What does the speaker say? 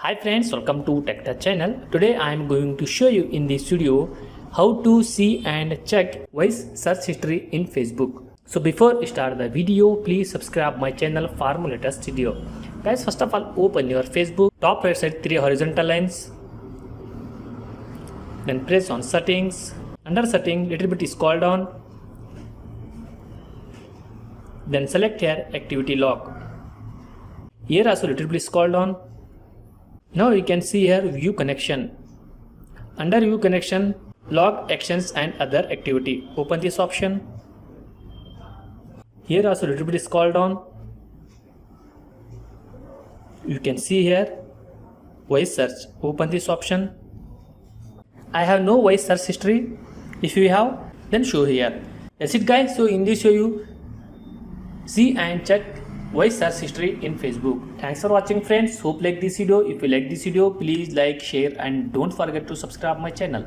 Hi friends, welcome to TechTouch channel. Today I am going to show you in this video how to see and check voice search history in Facebook. So before we start the video, please subscribe my channel for more latest video. Guys, first of all, open your Facebook, top right side 3 horizontal lines. Then press on settings. Under setting, little bit scroll down. Then select here activity log. Here also little bit scroll down. Now you can see here view connection. Under view connection, log actions and other activity. Open this option. Here also little bit scroll down. You can see here voice search. Open this option. I have no voice search history. If you have, then show here. That's it guys. So in this show you see and check voice search history in Facebook. Thanks for watching friends. Hope like this video. If you like this video, please like, share and don't forget to subscribe my channel.